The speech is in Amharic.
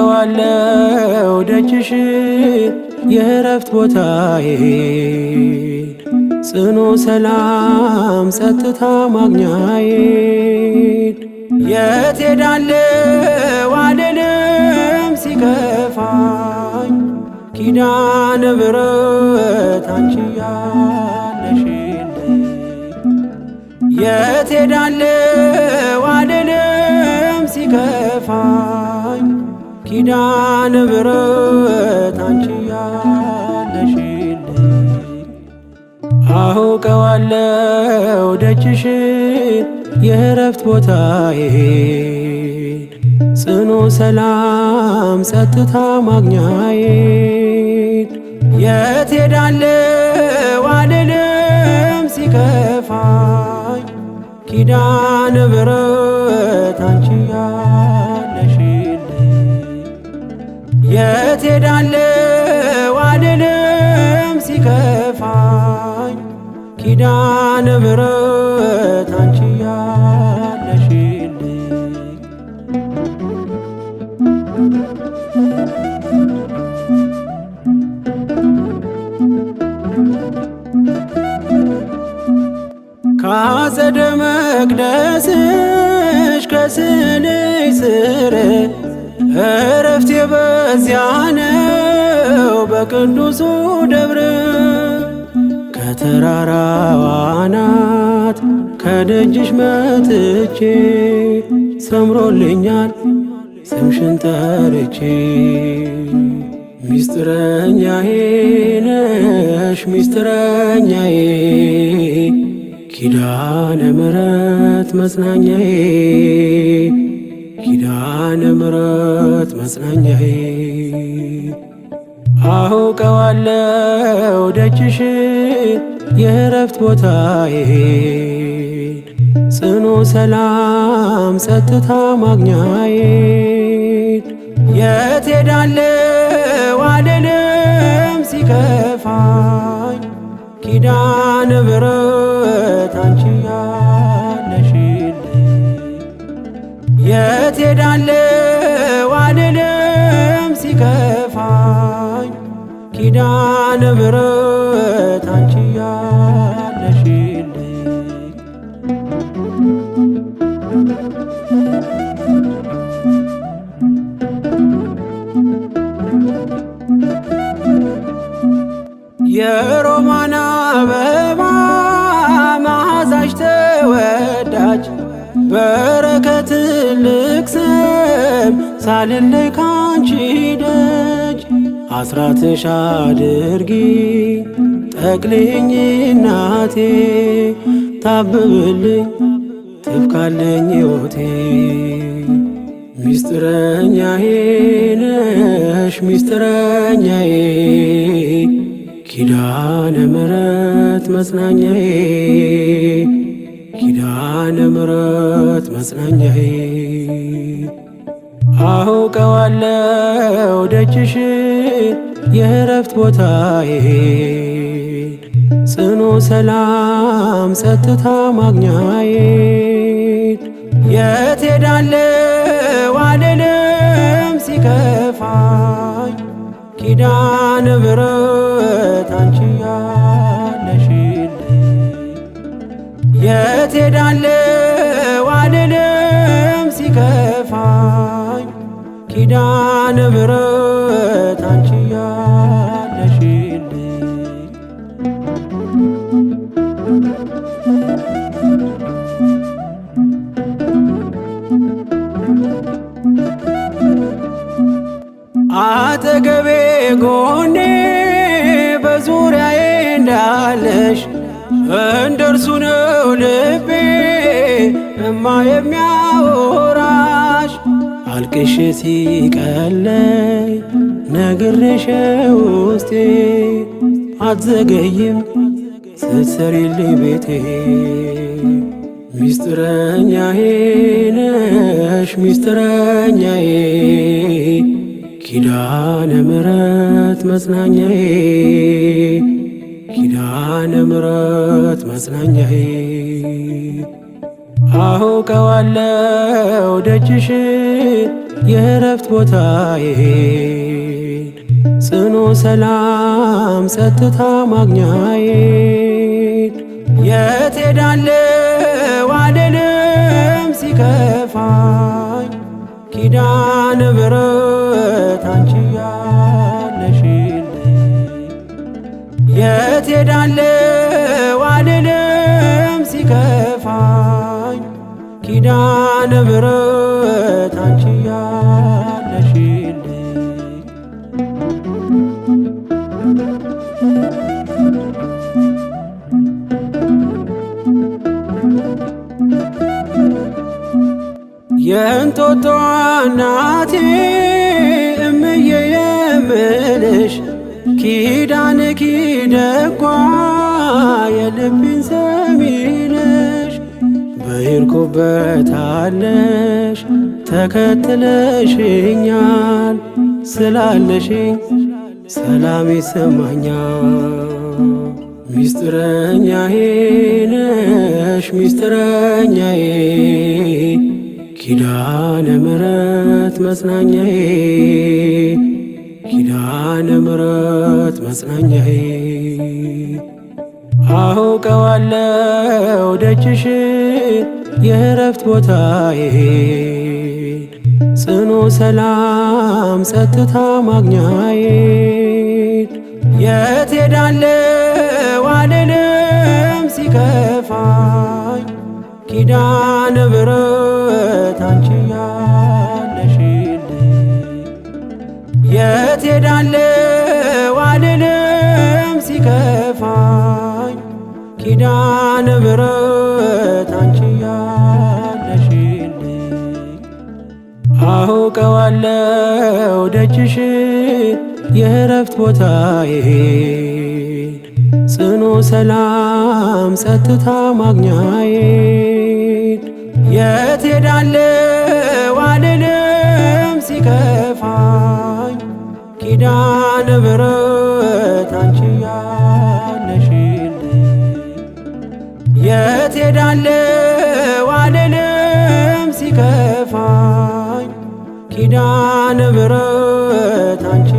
አውቀዋለሁ ደጅሽን የእረፍት ቦታዬን ጽኑ ሰላም ጸጥታ ማግኛዬን የት ሄዳለሁ አልልም ሲከፋኝ ኪዳነ ምሕረት አንቺ ያለሽልኝ የት ሄዳለሁ አልልም ሲከፋኝ ኪዳነ ምሕረት አንቺ ያለሽልኝ አውቀዋለሁ ደጅሽን የእረፍት ቦታዬን ጽኑ ሰላም ጸጥታ ማግኛዬን የት ሄዳለሁ አልልም ሲከፋኝ ኪዳነ ምሕረት አንቺ ያለሽልኝ የት ሄዳለሁ አልልም ሲከፋኝ ኪዳነ ምሕረት አንቺ ያለሽልኝ ከአጸደ መቅደስሽ ከስንሽ ስር እረፍቴ በዚያ ነው በቅዱሱ ደብረ ከተራራው አናት ከደጅሽ መጥቼ ሰምሮልኛል ስምሽን ጠርቼ ሚስጥረኛዬ ነሽ ሚስጥረኛዬ ኪዳነ ምሕረት መጽናኛዬ ኪዳነ ምሕረት መጽናኛዬ አውቀዋለሁ ደጅሽን የእረፍት ቦታዬን ጽኑ ሰላም ጸጥታ ማግኛዬን የት ሄዳለሁ አልልም ሲከፋኝ ኪዳነ ምሕረት አንቺ ያለሽልኝ የት ሄዳለሁ አልልም ሲከፋኝ ኪዳነ ምሕረት አንቺ ያለሽልኝ የሮማን አበባ መዓዛሽ ተወዳጅ በረከት ልቅሰም ሳልለይ ካንቺ ደጅ አስራትሽ አድርጊ ጠቅልኝ እናቴ ታብብልኝ ትፍካለኝ ሕይወቴ ሚስጥረኛዬ ነሽ ሚስጥረኛዬ ኪዳነ ምሕረት መጽናኛዬ ኪዳነ ምሕረት መጽናኛዬ አውቀዋለሁ ደጅሽን የእረፍት ቦታዬን ጽኑ ሰላም ጸጥታ ማግኛዬን የት ሄዳለሁ አልልም ሲከፋኝ ኪዳነ ምሕረት አንቺ ያለሽልኝ የት ሄዳለሁ አልልም ሲከፋኝ ኪዳነ ምሕረት አንቺ ያለሽልኝ አጠገቤ ጎኔ በዙሪያዬ እንዳለሽ እንደርሱ ነው ልቤ እማ የሚያወራሽ አልቅሽ ሲቀለይ ነግሬሽ ውስጤ አትዘገይም ስትሰሪልኝ ቤቴ ሚስጥረኛዬ ነሽ ሚስጥረኛዬ ኪዳነ ምሕረት መጽናኛዬ ኪዳነ ምሕረት መጽናኛዬ አውቀዋለሁ ደጅሽን የእረፍት ቦታዬን ጽኑ ሰላም ጸጥታ ማግኛዬን የት ሄዳለሁ አልልም ሲከፋኝ ኪዳነ ምሕረት አንቺ ያለሽልኝ የት ሄዳለሁ አልልም ሲከፋኝ ኪዳነ ምሕረት አንቺ ያለሽልኝ የእንጦጦ እናቴ እምዬ የምልሽ ኪዳንኪ ደጓ የልቤን ሰሚ ነሽ በሄድኩበት አለሽ ተከትለሽኛል ስላለሽኝ ሰላም ይሰማኛል ሚስጥረኛዬ ነሽ ሚስጥረኛዬ ኪዳነ ምሕረት መጽናኛዬ ኪዳነ ምሕረት መጽናኛዬ አውቀዋለሁ ደጅሽን የእረፍት ቦታዬን ጽኑ ሰላም ጸጥታ ማግኛዬን የት ሄዳለሁ አልልም ሲከፋኝ ኪዳነ ምሕረት አንቺ ያለሽልኝ የት ሄዳለሁ አልልም ሲከፋኝ ኪዳነ ምሕረት አንቺ ያለሽልኝ አውቀዋለሁ ደጅሽን የእረፍት ቦታዬን ጽኑ ሰላም ጸጥታ ማግኛዬን የት ሄዳለሁ አልልም ሲከፋኝ ኪዳነ ምሕረት አንቺ ያለሽልኝ የት ሄዳለሁ አልልም ሲከፋኝ ኪዳነ ምሕረት አንቺ